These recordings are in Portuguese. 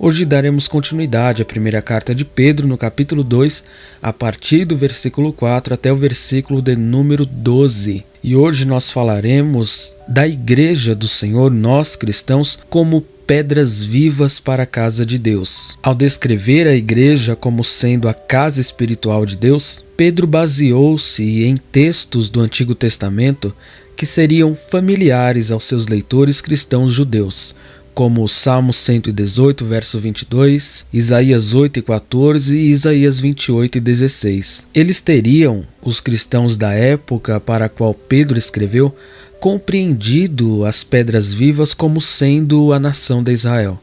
Hoje daremos continuidade à primeira carta de Pedro, no capítulo 2, a partir do versículo 4 até o versículo de número 12. E hoje nós falaremos da Igreja do Senhor, nós cristãos, como pedras vivas para a casa de Deus. Ao descrever a igreja como sendo a casa espiritual de Deus, Pedro baseou-se em textos do Antigo Testamento que seriam familiares aos seus leitores cristãos judeus, como o Salmo 118, verso 22, Isaías 8:14 e Isaías 28:16. Eles teriam, os cristãos da época para a qual Pedro escreveu, compreendido as pedras vivas como sendo a nação de Israel.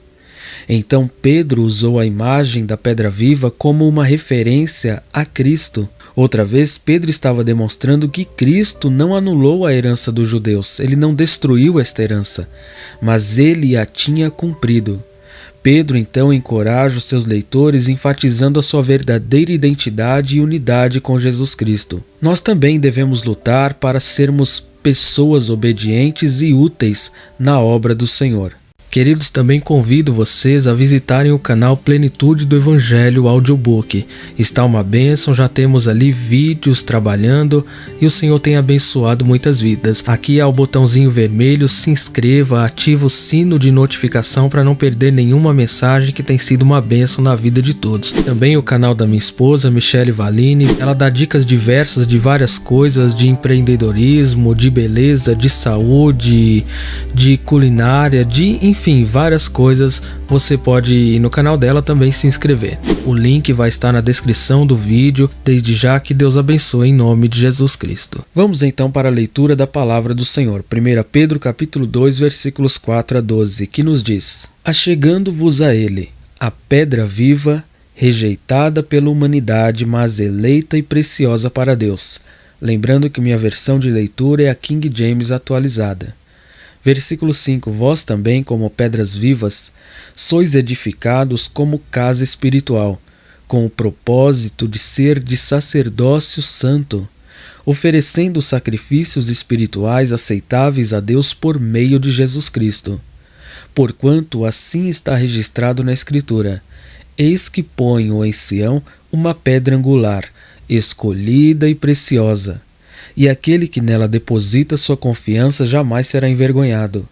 Então Pedro usou a imagem da pedra viva como uma referência a Cristo. Outra vez, Pedro estava demonstrando que Cristo não anulou a herança dos judeus, ele não destruiu esta herança, mas ele a tinha cumprido. Pedro então encoraja os seus leitores enfatizando a sua verdadeira identidade e unidade com Jesus Cristo. Nós também devemos lutar para sermos pessoas obedientes e úteis na obra do Senhor. Queridos, também convido vocês a visitarem o canal Plenitude do Evangelho Audiobook. Está uma bênção, já temos ali vídeos trabalhando e o Senhor tem abençoado muitas vidas. Aqui há o botãozinho vermelho, se inscreva, ative o sino de notificação para não perder nenhuma mensagem que tem sido uma bênção na vida de todos. Também o canal da minha esposa, Michele Valine, ela dá dicas diversas de várias coisas, de empreendedorismo, de beleza, de saúde, de culinária, enfim, várias coisas. Você pode ir no canal dela também se inscrever. O link vai estar na descrição do vídeo. Desde já, que Deus abençoe em nome de Jesus Cristo. Vamos então para a leitura da palavra do Senhor. 1 Pedro capítulo 2, versículos 4 a 12, que nos diz: Achegando-vos a ele, a pedra viva, rejeitada pela humanidade, mas eleita e preciosa para Deus. Lembrando que minha versão de leitura é a King James atualizada. Versículo 5: Vós também, como pedras vivas, sois edificados como casa espiritual, com o propósito de ser de sacerdócio santo, oferecendo sacrifícios espirituais aceitáveis a Deus por meio de Jesus Cristo. Porquanto assim está registrado na Escritura: Eis que ponho em Sião uma pedra angular, escolhida e preciosa, e aquele que nela deposita sua confiança jamais será envergonhado.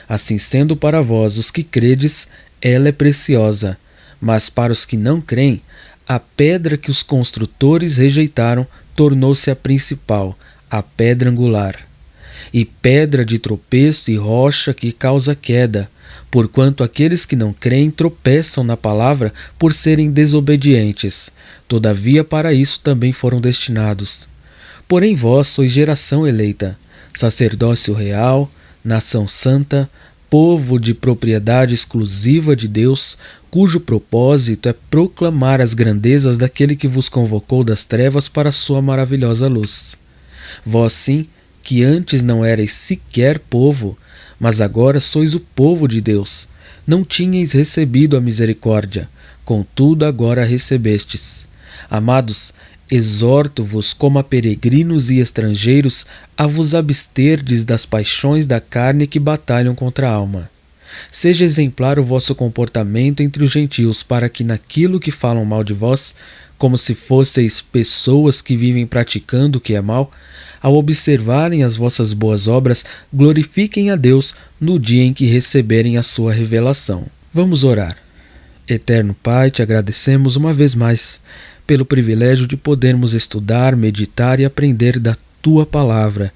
Assim sendo, para vós, os que credes, ela é preciosa, mas para os que não creem, a pedra que os construtores rejeitaram tornou-se a principal, a pedra angular, e pedra de tropeço e rocha que causa queda, porquanto aqueles que não creem tropeçam na palavra por serem desobedientes. Todavia para isso também foram destinados. Porém vós sois geração eleita, sacerdócio real, nação santa, povo de propriedade exclusiva de Deus, cujo propósito é proclamar as grandezas daquele que vos convocou das trevas para a sua maravilhosa luz. Vós sim, que antes não erais sequer povo, mas agora sois o povo de Deus. Não tinhais recebido a misericórdia, contudo agora a recebestes. Amados, exorto-vos como a peregrinos e estrangeiros a vos absterdes das paixões da carne que batalham contra a alma. Seja exemplar o vosso comportamento entre os gentios, para que naquilo que falam mal de vós, como se fosseis pessoas que vivem praticando o que é mal, ao observarem as vossas boas obras, glorifiquem a Deus no dia em que receberem a sua revelação. Vamos orar. Eterno Pai, te agradecemos uma vez mais pelo privilégio de podermos estudar, meditar e aprender da Tua Palavra,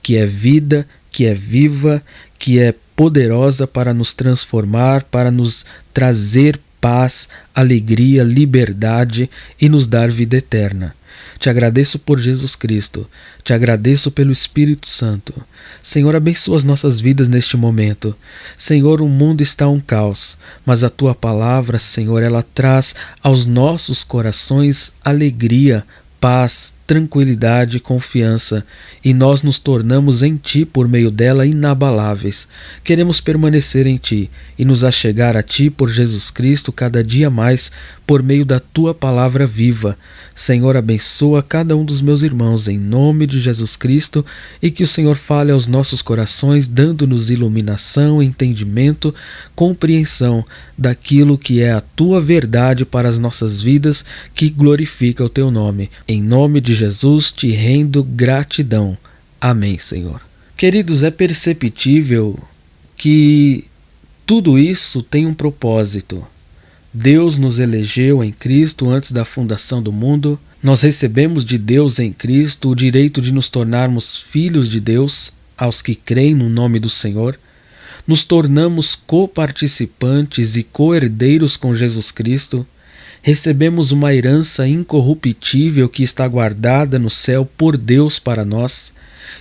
que é vida, que é viva, que é poderosa para nos transformar, para nos trazer paz, alegria, liberdade e nos dar vida eterna. Te agradeço por Jesus Cristo, te agradeço pelo Espírito Santo. Senhor, abençoa as nossas vidas neste momento. Senhor, o mundo está um caos, mas a Tua Palavra, Senhor, ela traz aos nossos corações alegria, paz, tranquilidade e confiança, e nós nos tornamos em Ti por meio dela inabaláveis. Queremos permanecer em Ti e nos achegar a Ti por Jesus Cristo cada dia mais, por meio da Tua palavra viva. Senhor, abençoa cada um dos meus irmãos em nome de Jesus Cristo, e que o Senhor fale aos nossos corações, dando-nos iluminação, entendimento, compreensão daquilo que é a Tua verdade para as nossas vidas, que glorifica o Teu nome. Em nome de Jesus te rendo gratidão. Amém, Senhor. Queridos, é perceptível que tudo isso tem um propósito. Deus nos elegeu em Cristo antes da fundação do mundo. Nós recebemos de Deus em Cristo o direito de nos tornarmos filhos de Deus aos que creem no nome do Senhor. Nos tornamos coparticipantes e co-herdeiros com Jesus Cristo. Recebemos uma herança incorruptível que está guardada no céu por Deus para nós.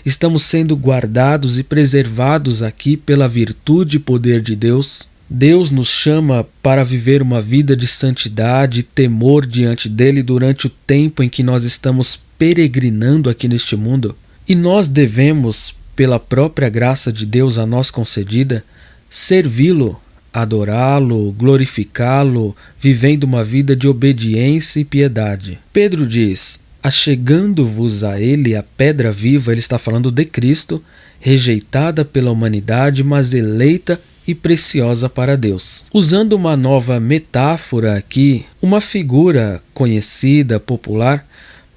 Estamos sendo guardados e preservados aqui pela virtude e poder de Deus. Deus nos chama para viver uma vida de santidade e temor diante dele durante o tempo em que nós estamos peregrinando aqui neste mundo. E nós devemos, pela própria graça de Deus a nós concedida, servi-lo, adorá-lo, glorificá-lo, vivendo uma vida de obediência e piedade. Pedro diz: achegando-vos a ele a pedra viva, ele está falando de Cristo, rejeitada pela humanidade, mas eleita e preciosa para Deus. Usando uma nova metáfora aqui, uma figura conhecida, popular,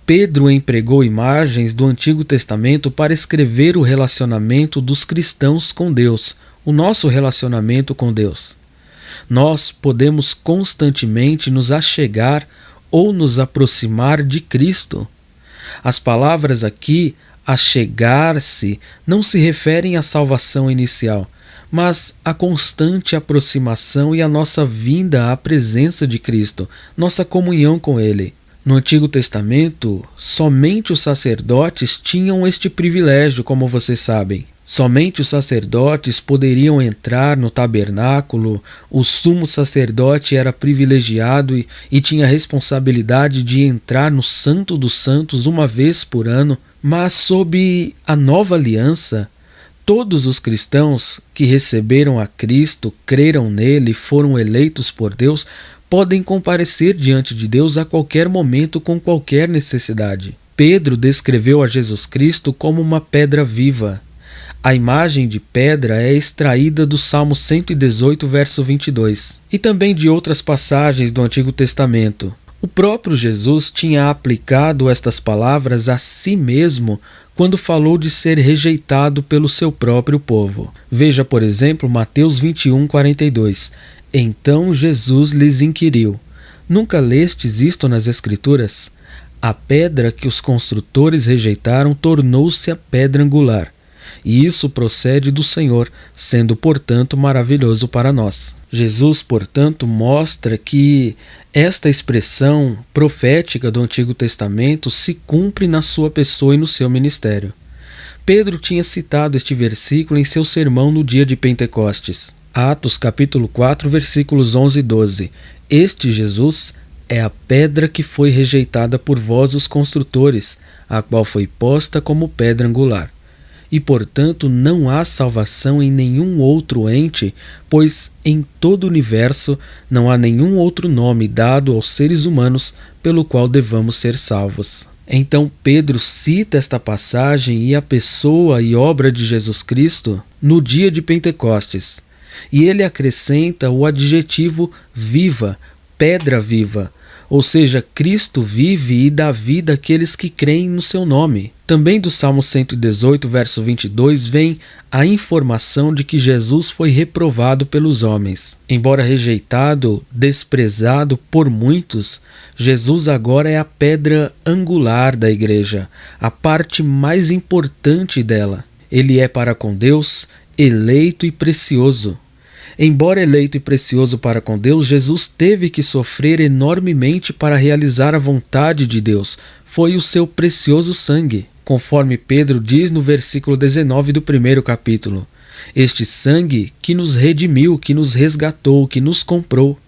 Pedro empregou imagens do Antigo Testamento para escrever o relacionamento dos cristãos com Deus, o nosso relacionamento com Deus. Nós podemos constantemente nos achegar ou nos aproximar de Cristo. As palavras aqui, achegar-se, não se referem à salvação inicial, mas à constante aproximação e à nossa vinda à presença de Cristo, nossa comunhão com Ele. No Antigo Testamento, somente os sacerdotes tinham este privilégio, como vocês sabem. Somente os sacerdotes poderiam entrar no tabernáculo, o sumo sacerdote era privilegiado e tinha a responsabilidade de entrar no Santo dos Santos uma vez por ano, mas sob a nova aliança, todos os cristãos que receberam a Cristo, creram nele, foram eleitos por Deus, podem comparecer diante de Deus a qualquer momento com qualquer necessidade. Pedro descreveu a Jesus Cristo como uma pedra viva. A imagem de pedra é extraída do Salmo 118, verso 22, e também de outras passagens do Antigo Testamento. O próprio Jesus tinha aplicado estas palavras a si mesmo quando falou de ser rejeitado pelo seu próprio povo. Veja, por exemplo, Mateus 21, 42. Então Jesus lhes inquiriu: nunca lestes isto nas Escrituras? A pedra que os construtores rejeitaram tornou-se a pedra angular. E isso procede do Senhor, sendo, portanto, maravilhoso para nós. Jesus, portanto, mostra que esta expressão profética do Antigo Testamento se cumpre na sua pessoa e no seu ministério. Pedro tinha citado este versículo em seu sermão no dia de Pentecostes. Atos capítulo 4, versículos 11 e 12. Este Jesus é a pedra que foi rejeitada por vós os construtores, a qual foi posta como pedra angular. E, portanto, não há salvação em nenhum outro ente, pois em todo o universo não há nenhum outro nome dado aos seres humanos pelo qual devamos ser salvos. Então Pedro cita esta passagem e a pessoa e obra de Jesus Cristo no dia de Pentecostes. E ele acrescenta o adjetivo viva, pedra viva, ou seja, Cristo vive e dá vida àqueles que creem no seu nome. Também do Salmo 118, verso 22, vem a informação de que Jesus foi reprovado pelos homens. Embora rejeitado, desprezado por muitos, Jesus agora é a pedra angular da igreja, a parte mais importante dela. Ele é para com Deus eleito e precioso. Embora eleito e precioso para com Deus, Jesus teve que sofrer enormemente para realizar a vontade de Deus. Foi o seu precioso sangue, conforme Pedro diz no versículo 19 do primeiro capítulo. Este sangue que nos redimiu, que nos resgatou, que nos comprou.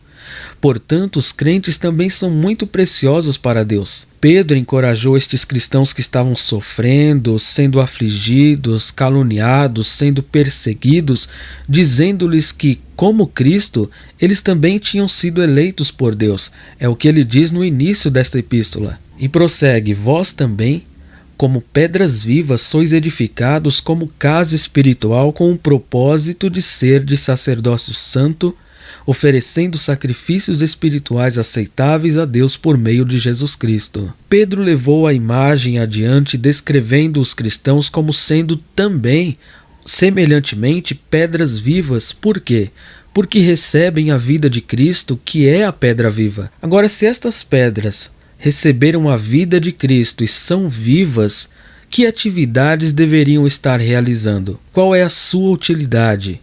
Portanto, os crentes também são muito preciosos para Deus. Pedro encorajou estes cristãos que estavam sofrendo, sendo afligidos, caluniados, sendo perseguidos, dizendo-lhes que, como Cristo, eles também tinham sido eleitos por Deus. É o que ele diz no início desta epístola. E prossegue: vós também, como pedras vivas, sois edificados como casa espiritual com o propósito de ser de sacerdócio santo, oferecendo sacrifícios espirituais aceitáveis a Deus por meio de Jesus Cristo. Pedro levou a imagem adiante, descrevendo os cristãos como sendo também, semelhantemente, pedras vivas. Por quê? Porque recebem a vida de Cristo, que é a pedra viva. Agora, se estas pedras receberam a vida de Cristo e são vivas, que atividades deveriam estar realizando? Qual é a sua utilidade?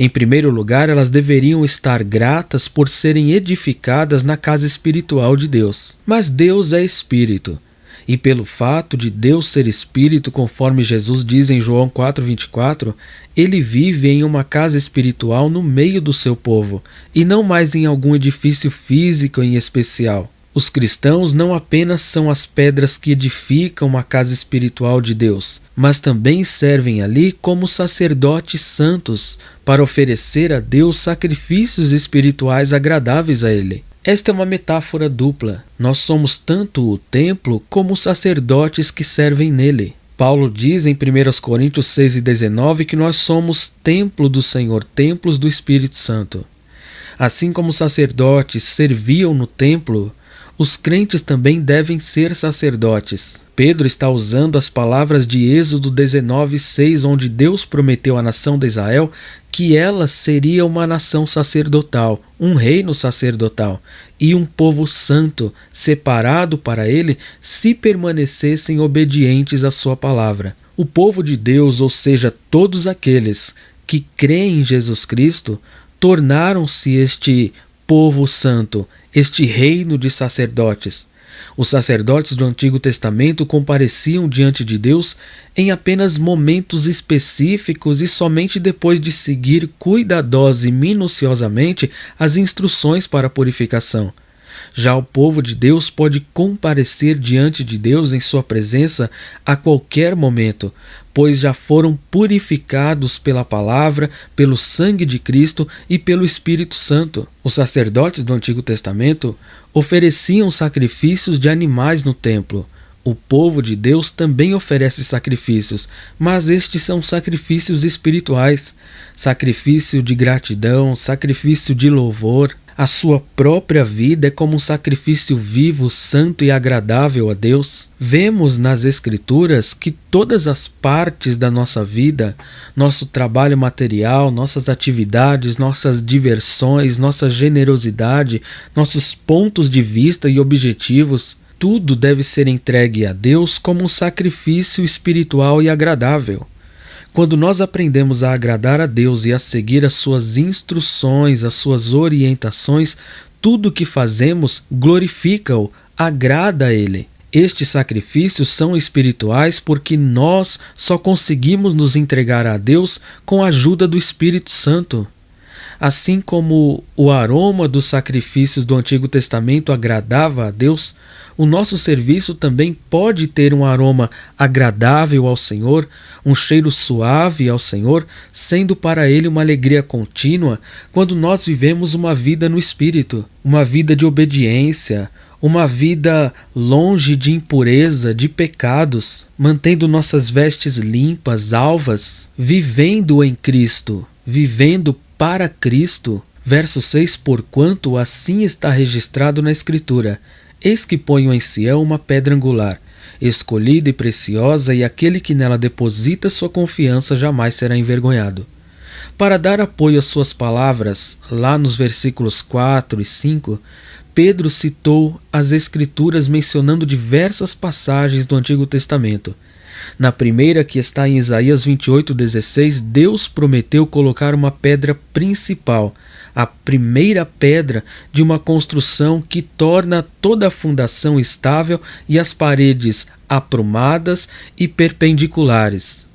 Em primeiro lugar, elas deveriam estar gratas por serem edificadas na casa espiritual de Deus. Mas Deus é Espírito, e pelo fato de Deus ser Espírito, conforme Jesus diz em João 4,24, ele vive em uma casa espiritual no meio do seu povo, e não mais em algum edifício físico em especial. Os cristãos não apenas são as pedras que edificam a casa espiritual de Deus, mas também servem ali como sacerdotes santos para oferecer a Deus sacrifícios espirituais agradáveis a Ele. Esta é uma metáfora dupla. Nós somos tanto o templo como os sacerdotes que servem nele. Paulo diz em 1 Coríntios 6,19 que nós somos templo do Senhor, templos do Espírito Santo. Assim como os sacerdotes serviam no templo, os crentes também devem ser sacerdotes. Pedro está usando as palavras de Êxodo 19:6, onde Deus prometeu à nação de Israel que ela seria uma nação sacerdotal, um reino sacerdotal e um povo santo, separado para ele, se permanecessem obedientes à sua palavra. O povo de Deus, ou seja, todos aqueles que creem em Jesus Cristo, tornaram-se este povo santo, este reino de sacerdotes. Os sacerdotes do Antigo Testamento compareciam diante de Deus em apenas momentos específicos e somente depois de seguir cuidadosa e minuciosamente as instruções para a purificação. Já o povo de Deus pode comparecer diante de Deus em sua presença a qualquer momento, pois já foram purificados pela palavra, pelo sangue de Cristo e pelo Espírito Santo. Os sacerdotes do Antigo Testamento ofereciam sacrifícios de animais no templo. O povo de Deus também oferece sacrifícios, mas estes são sacrifícios espirituais, sacrifício de gratidão, sacrifício de louvor. A sua própria vida é como um sacrifício vivo, santo e agradável a Deus. Vemos nas Escrituras que todas as partes da nossa vida, nosso trabalho material, nossas atividades, nossas diversões, nossa generosidade, nossos pontos de vista e objetivos, tudo deve ser entregue a Deus como um sacrifício espiritual e agradável. Quando nós aprendemos a agradar a Deus e a seguir as suas instruções, as suas orientações, tudo o que fazemos glorifica-o, agrada a Ele. Estes sacrifícios são espirituais porque nós só conseguimos nos entregar a Deus com a ajuda do Espírito Santo. Assim como o aroma dos sacrifícios do Antigo Testamento agradava a Deus, o nosso serviço também pode ter um aroma agradável ao Senhor, um cheiro suave ao Senhor, sendo para Ele uma alegria contínua quando nós vivemos uma vida no Espírito, uma vida de obediência, uma vida longe de impureza, de pecados, mantendo nossas vestes limpas, alvas, vivendo em Cristo, vivendo para Cristo. Verso 6: porquanto assim está registrado na Escritura: eis que ponho em Sião uma pedra angular, escolhida e preciosa, e aquele que nela deposita sua confiança jamais será envergonhado. Para dar apoio às suas palavras, lá nos versículos 4 e 5, Pedro citou as Escrituras mencionando diversas passagens do Antigo Testamento. Na primeira, que está em Isaías 28:16, Deus prometeu colocar uma pedra principal, a primeira pedra de uma construção que torna toda a fundação estável e as paredes aprumadas e perpendiculares.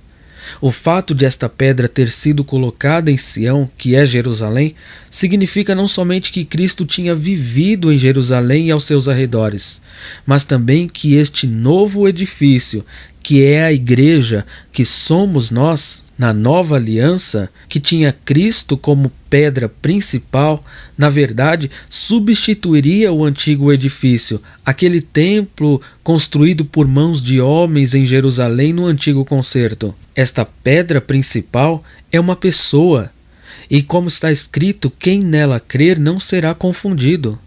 O fato de esta pedra ter sido colocada em Sião, que é Jerusalém, significa não somente que Cristo tinha vivido em Jerusalém e aos seus arredores, mas também que este novo edifício, que é a igreja, que somos nós, na nova aliança, que tinha Cristo como pedra principal, na verdade, substituiria o antigo edifício, aquele templo construído por mãos de homens em Jerusalém no antigo concerto. Esta pedra principal é uma pessoa, e como está escrito, quem nela crer não será confundido.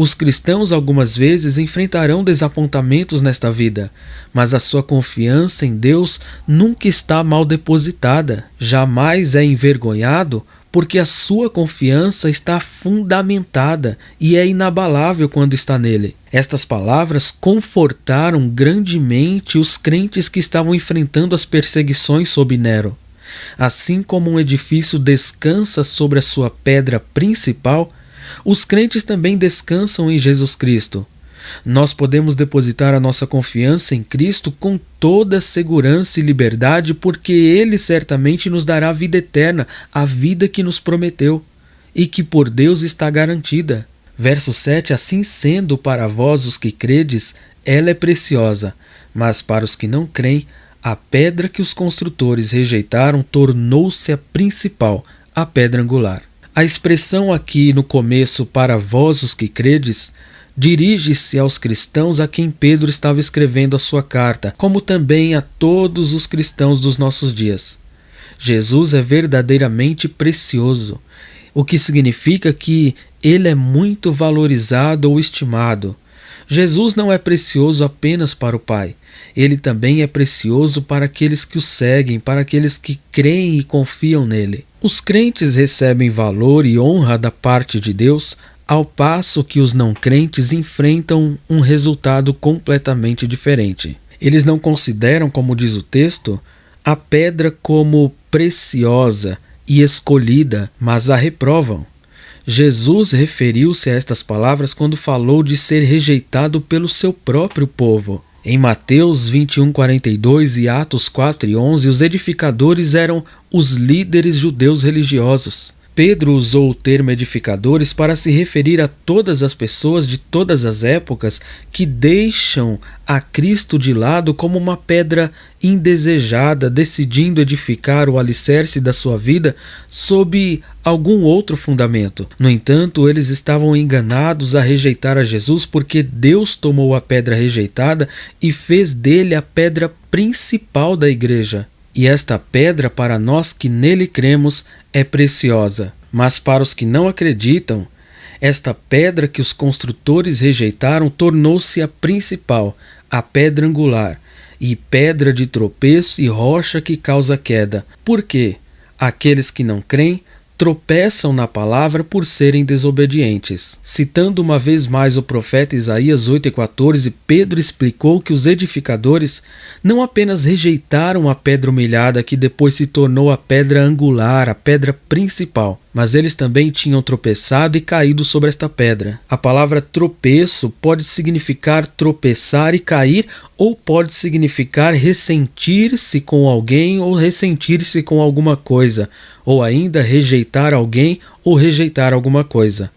Os cristãos algumas vezes enfrentarão desapontamentos nesta vida, mas a sua confiança em Deus nunca está mal depositada, jamais é envergonhado, porque a sua confiança está fundamentada e é inabalável quando está nele. Estas palavras confortaram grandemente os crentes que estavam enfrentando as perseguições sob Nero. Assim como um edifício descansa sobre a sua pedra principal, os crentes também descansam em Jesus Cristo. Nós podemos depositar a nossa confiança em Cristo com toda segurança e liberdade, porque Ele certamente nos dará a vida eterna, a vida que nos prometeu e que por Deus está garantida. Verso 7: Assim sendo, para vós os que credes, ela é preciosa, mas para os que não creem, a pedra que os construtores rejeitaram tornou-se a principal, a pedra angular. A expressão aqui no começo, para vós os que credes, dirige-se aos cristãos a quem Pedro estava escrevendo a sua carta, como também a todos os cristãos dos nossos dias. Jesus é verdadeiramente precioso, o que significa que ele é muito valorizado ou estimado. Jesus não é precioso apenas para o Pai, ele também é precioso para aqueles que o seguem, para aqueles que creem e confiam nele. Os crentes recebem valor e honra da parte de Deus, ao passo que os não crentes enfrentam um resultado completamente diferente. Eles não consideram, como diz o texto, a pedra como preciosa e escolhida, mas a reprovam. Jesus referiu-se a estas palavras quando falou de ser rejeitado pelo seu próprio povo. Em Mateus 21:42 e Atos 4:11, os edificadores eram os líderes judeus religiosos. Pedro usou o termo edificadores para se referir a todas as pessoas de todas as épocas que deixam a Cristo de lado como uma pedra indesejada, decidindo edificar o alicerce da sua vida sob algum outro fundamento. No entanto, eles estavam enganados a rejeitar a Jesus, porque Deus tomou a pedra rejeitada e fez dele a pedra principal da igreja. E esta pedra, para nós que nele cremos, é preciosa. Mas para os que não acreditam, esta pedra que os construtores rejeitaram tornou-se a principal, a pedra angular, e pedra de tropeço e rocha que causa queda. Por quê? Aqueles que não creem tropeçam na palavra por serem desobedientes. Citando uma vez mais o profeta Isaías 8:14, Pedro explicou que os edificadores não apenas rejeitaram a pedra humilhada que depois se tornou a pedra angular, a pedra principal, mas eles também tinham tropeçado e caído sobre esta pedra. A palavra tropeço pode significar tropeçar e cair, ou pode significar ressentir-se com alguém ou ressentir-se com alguma coisa, ou ainda rejeitar alguém ou rejeitar alguma coisa.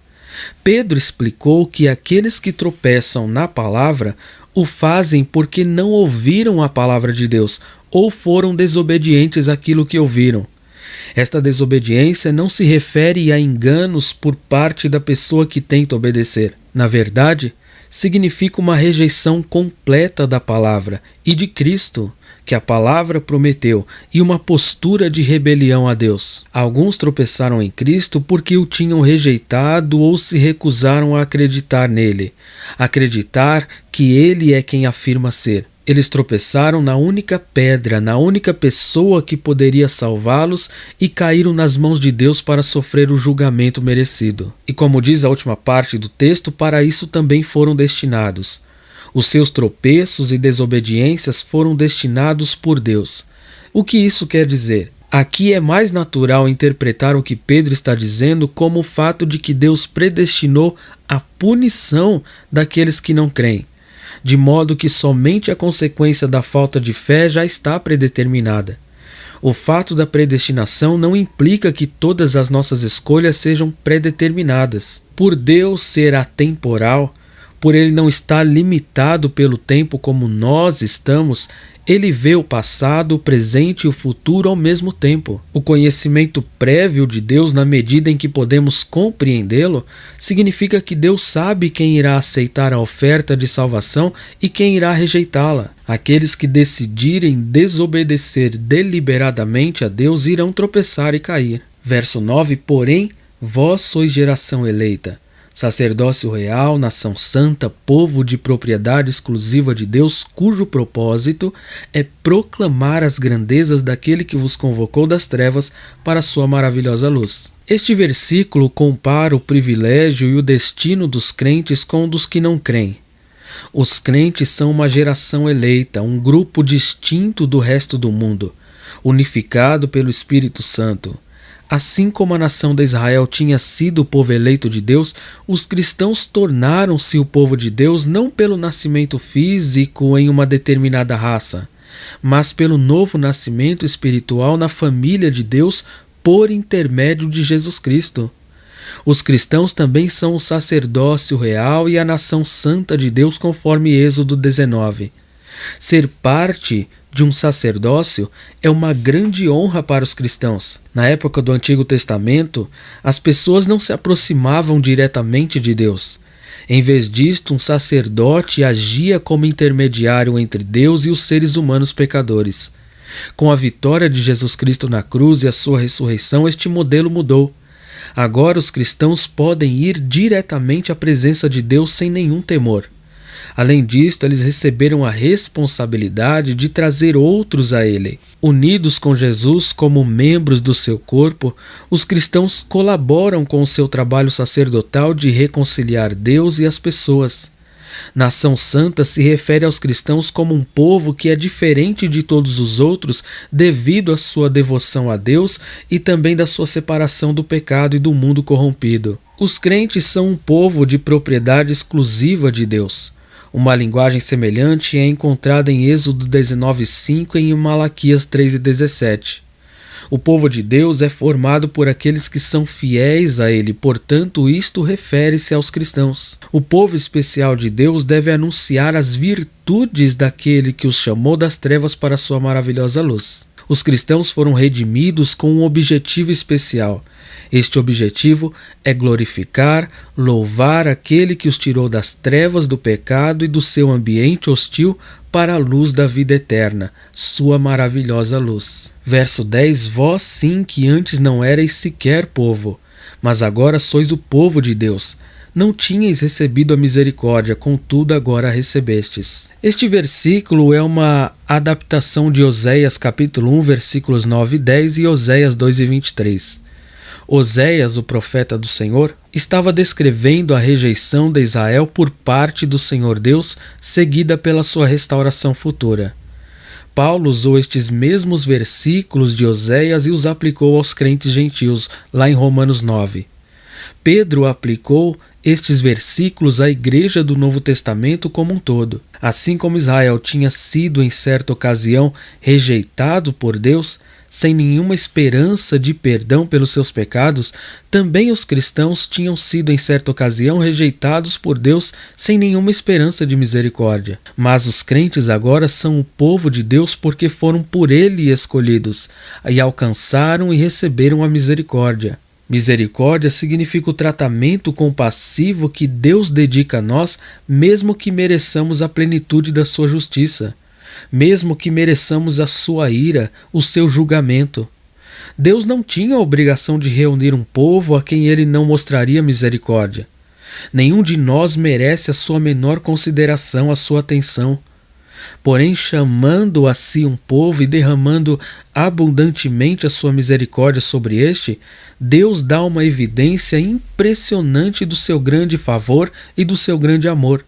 Pedro explicou que aqueles que tropeçam na palavra o fazem porque não ouviram a palavra de Deus ou foram desobedientes àquilo que ouviram. Esta desobediência não se refere a enganos por parte da pessoa que tenta obedecer. Na verdade, significa uma rejeição completa da palavra e de Cristo, que a palavra prometeu, e uma postura de rebelião a Deus. Alguns tropeçaram em Cristo porque o tinham rejeitado ou se recusaram a acreditar nele, acreditar que ele é quem afirma ser. Eles tropeçaram na única pedra, na única pessoa que poderia salvá-los e caíram nas mãos de Deus para sofrer o julgamento merecido. E como diz a última parte do texto, para isso também foram destinados. Os seus tropeços e desobediências foram destinados por Deus. O que isso quer dizer? Aqui é mais natural interpretar o que Pedro está dizendo como o fato de que Deus predestinou a punição daqueles que não creem, de modo que somente a consequência da falta de fé já está predeterminada. O fato da predestinação não implica que todas as nossas escolhas sejam predeterminadas. Por Deus ser atemporal, por ele não estar limitado pelo tempo como nós estamos, ele vê o passado, o presente e o futuro ao mesmo tempo. O conhecimento prévio de Deus, na medida em que podemos compreendê-lo, significa que Deus sabe quem irá aceitar a oferta de salvação e quem irá rejeitá-la. Aqueles que decidirem desobedecer deliberadamente a Deus irão tropeçar e cair. Verso 9: Porém, vós sois geração eleita, sacerdócio real, nação santa, povo de propriedade exclusiva de Deus, cujo propósito é proclamar as grandezas daquele que vos convocou das trevas para a sua maravilhosa luz. Este versículo compara o privilégio e o destino dos crentes com o dos que não creem. Os crentes são uma geração eleita, um grupo distinto do resto do mundo, unificado pelo Espírito Santo. Assim como a nação de Israel tinha sido o povo eleito de Deus, os cristãos tornaram-se o povo de Deus não pelo nascimento físico em uma determinada raça, mas pelo novo nascimento espiritual na família de Deus por intermédio de Jesus Cristo. Os cristãos também são o sacerdócio real e a nação santa de Deus, conforme Êxodo 19. Ser parte de um sacerdócio é uma grande honra para os cristãos. Na época do Antigo Testamento, as pessoas não se aproximavam diretamente de Deus. Em vez disto, um sacerdote agia como intermediário entre Deus e os seres humanos pecadores. Com a vitória de Jesus Cristo na cruz e a sua ressurreição, este modelo mudou. Agora os cristãos podem ir diretamente à presença de Deus sem nenhum temor. Além disto, eles receberam a responsabilidade de trazer outros a Ele. Unidos com Jesus como membros do seu corpo, os cristãos colaboram com o seu trabalho sacerdotal de reconciliar Deus e as pessoas. Nação Santa se refere aos cristãos como um povo que é diferente de todos os outros devido à sua devoção a Deus e também da sua separação do pecado e do mundo corrompido. Os crentes são um povo de propriedade exclusiva de Deus. Uma linguagem semelhante é encontrada em Êxodo 19:5 e em Malaquias 3:17. O povo de Deus é formado por aqueles que são fiéis a Ele, portanto, isto refere-se aos cristãos. O povo especial de Deus deve anunciar as virtudes daquele que os chamou das trevas para a sua maravilhosa luz. Os cristãos foram redimidos com um objetivo especial. Este objetivo é glorificar, louvar aquele que os tirou das trevas do pecado e do seu ambiente hostil para a luz da vida eterna, sua maravilhosa luz. Verso 10: Vós sim que antes não erais sequer povo, mas agora sois o povo de Deus. Não tinhais recebido a misericórdia, contudo agora a recebestes. Este versículo é uma adaptação de Oséias capítulo 1, versículos 9 e 10 e Oséias 2:23. Oséias, o profeta do Senhor, estava descrevendo a rejeição de Israel por parte do Senhor Deus, seguida pela sua restauração futura. Paulo usou estes mesmos versículos de Oséias e os aplicou aos crentes gentios, lá em Romanos 9. Pedro aplicou estes versículos à igreja do Novo Testamento como um todo. Assim como Israel tinha sido em certa ocasião rejeitado por Deus, sem nenhuma esperança de perdão pelos seus pecados, também os cristãos tinham sido em certa ocasião rejeitados por Deus sem nenhuma esperança de misericórdia. Mas os crentes agora são o povo de Deus porque foram por Ele escolhidos e alcançaram e receberam a misericórdia. Misericórdia significa o tratamento compassivo que Deus dedica a nós, mesmo que mereçamos a plenitude da sua justiça, mesmo que mereçamos a sua ira, o seu julgamento. Deus não tinha a obrigação de reunir um povo a quem ele não mostraria misericórdia. Nenhum de nós merece a sua menor consideração, a sua atenção. Porém, chamando a si um povo e derramando abundantemente a sua misericórdia sobre este, Deus dá uma evidência impressionante do seu grande favor e do seu grande amor.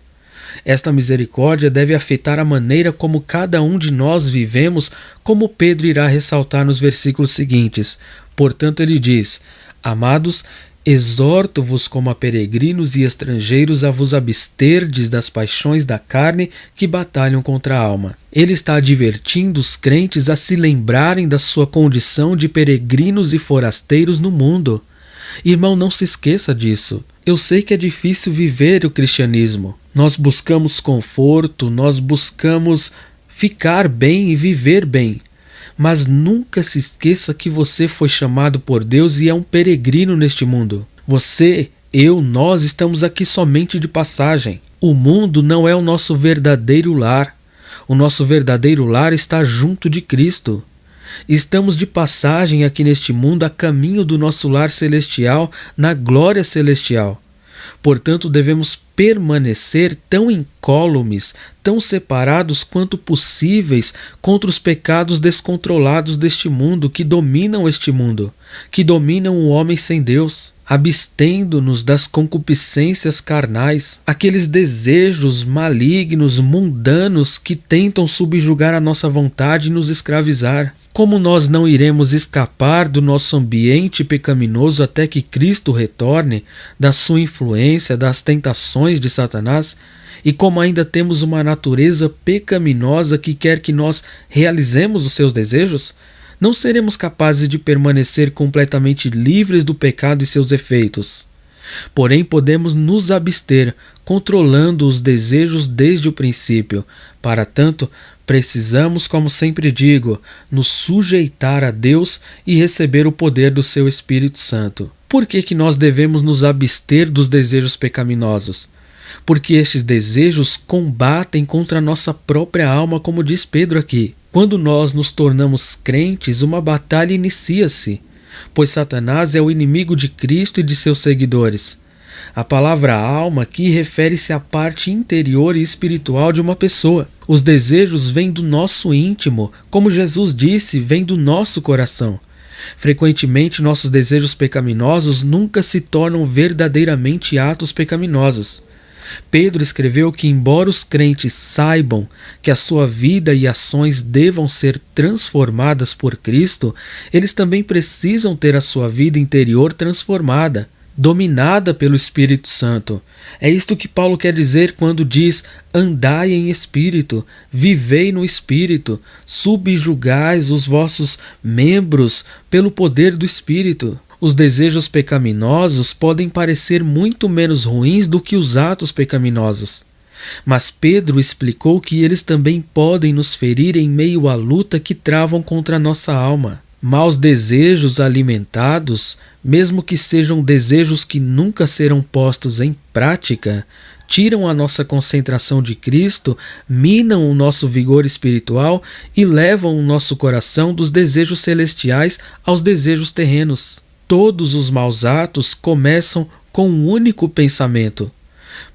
Esta misericórdia deve afetar a maneira como cada um de nós vivemos, como Pedro irá ressaltar nos versículos seguintes. Portanto, ele diz: Amados, Exorto-vos como a peregrinos e estrangeiros a vos absterdes das paixões da carne que batalham contra a alma. Ele está advertindo os crentes a se lembrarem da sua condição de peregrinos e forasteiros no mundo. Irmão, não se esqueça disso. Eu sei que é difícil viver o cristianismo. Nós buscamos conforto, nós buscamos ficar bem e viver bem. Mas nunca se esqueça que você foi chamado por Deus e é um peregrino neste mundo. Você, eu, nós estamos aqui somente de passagem. O mundo não é o nosso verdadeiro lar. O nosso verdadeiro lar está junto de Cristo. Estamos de passagem aqui neste mundo a caminho do nosso lar celestial, na glória celestial. Portanto, devemos permanecer tão incólumes, tão separados quanto possíveis contra os pecados descontrolados deste mundo, que dominam este mundo, que dominam o homem sem Deus, abstendo-nos das concupiscências carnais, aqueles desejos malignos, mundanos que tentam subjugar a nossa vontade e nos escravizar. Como nós não iremos escapar do nosso ambiente pecaminoso até que Cristo retorne, da sua influência, das tentações de Satanás, e como ainda temos uma natureza pecaminosa que quer que nós realizemos os seus desejos, não seremos capazes de permanecer completamente livres do pecado e seus efeitos. Porém, podemos nos abster, controlando os desejos desde o princípio. Para tanto, precisamos, como sempre digo, nos sujeitar a Deus e receber o poder do seu Espírito Santo. Por que nós devemos nos abster dos desejos pecaminosos? Porque estes desejos combatem contra a nossa própria alma, como diz Pedro aqui. Quando nós nos tornamos crentes, uma batalha inicia-se, pois Satanás é o inimigo de Cristo e de seus seguidores. A palavra alma aqui refere-se à parte interior e espiritual de uma pessoa. Os desejos vêm do nosso íntimo, como Jesus disse, vêm do nosso coração. Frequentemente, nossos desejos pecaminosos nunca se tornam verdadeiramente atos pecaminosos. Pedro escreveu que, embora os crentes saibam que a sua vida e ações devam ser transformadas por Cristo, eles também precisam ter a sua vida interior transformada, dominada pelo Espírito Santo. É isto que Paulo quer dizer quando diz: andai em espírito, vivei no espírito, subjugais os vossos membros pelo poder do Espírito. Os desejos pecaminosos podem parecer muito menos ruins do que os atos pecaminosos. Mas Pedro explicou que eles também podem nos ferir em meio à luta que travam contra a nossa alma. Maus desejos alimentados, mesmo que sejam desejos que nunca serão postos em prática, tiram a nossa concentração de Cristo, minam o nosso vigor espiritual e levam o nosso coração dos desejos celestiais aos desejos terrenos. Todos os maus atos começam com um único pensamento.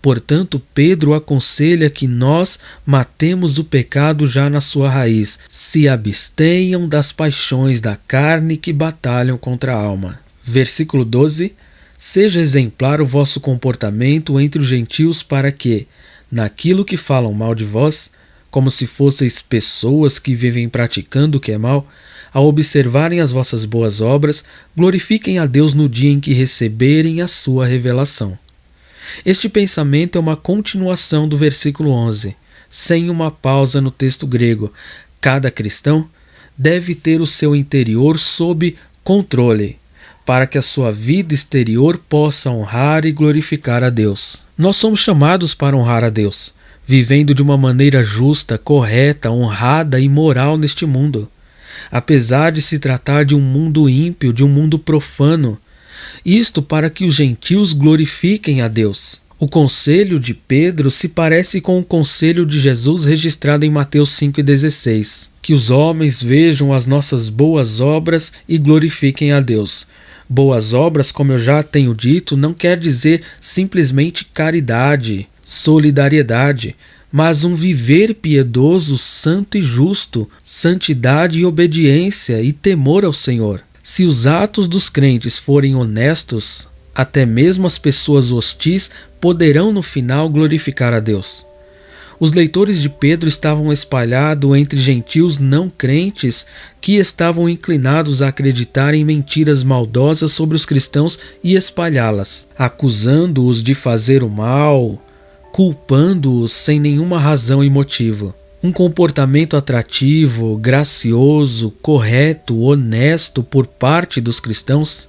Portanto, Pedro aconselha que nós matemos o pecado já na sua raiz, se abstenham das paixões da carne que batalham contra a alma. Versículo 12. Seja exemplar o vosso comportamento entre os gentios para que, naquilo que falam mal de vós, como se fosseis pessoas que vivem praticando o que é mal, ao observarem as vossas boas obras, glorifiquem a Deus no dia em que receberem a sua revelação. Este pensamento é uma continuação do versículo 11, sem uma pausa no texto grego. Cada cristão deve ter o seu interior sob controle, para que a sua vida exterior possa honrar e glorificar a Deus. Nós somos chamados para honrar a Deus, vivendo de uma maneira justa, correta, honrada e moral neste mundo. Apesar de se tratar de um mundo ímpio, de um mundo profano, isto para que os gentios glorifiquem a Deus. O conselho de Pedro se parece com o conselho de Jesus registrado em Mateus 5,16, que os homens vejam as nossas boas obras e glorifiquem a Deus. Boas obras, como eu já tenho dito, não quer dizer simplesmente caridade, solidariedade, mas um viver piedoso, santo e justo, santidade e obediência e temor ao Senhor. Se os atos dos crentes forem honestos, até mesmo as pessoas hostis poderão no final glorificar a Deus. Os leitores de Pedro estavam espalhados entre gentios não crentes que estavam inclinados a acreditar em mentiras maldosas sobre os cristãos e espalhá-las, acusando-os de fazer o mal, culpando-os sem nenhuma razão e motivo. Um comportamento atrativo, gracioso, correto, honesto por parte dos cristãos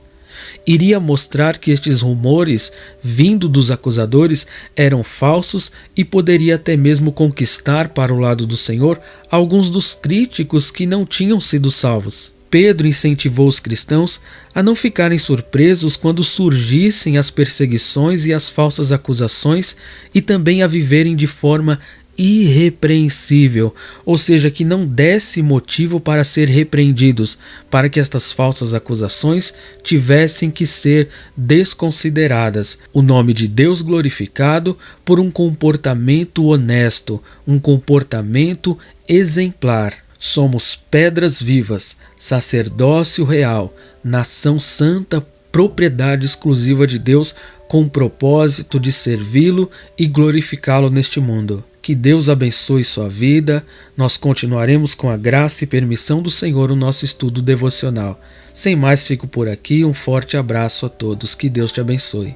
iria mostrar que estes rumores, vindo dos acusadores, eram falsos e poderia até mesmo conquistar para o lado do Senhor alguns dos críticos que não tinham sido salvos. Pedro incentivou os cristãos a não ficarem surpresos quando surgissem as perseguições e as falsas acusações e também a viverem de forma irrepreensível, ou seja, que não desse motivo para ser repreendidos, para que estas falsas acusações tivessem que ser desconsideradas. O nome de Deus glorificado por um comportamento honesto, um comportamento exemplar. Somos pedras vivas, sacerdócio real, nação santa, propriedade exclusiva de Deus, com o propósito de servi-lo e glorificá-lo neste mundo. Que Deus abençoe sua vida. Nós continuaremos com a graça e permissão do Senhor o nosso estudo devocional. Sem mais, fico por aqui. Um forte abraço a todos. Que Deus te abençoe.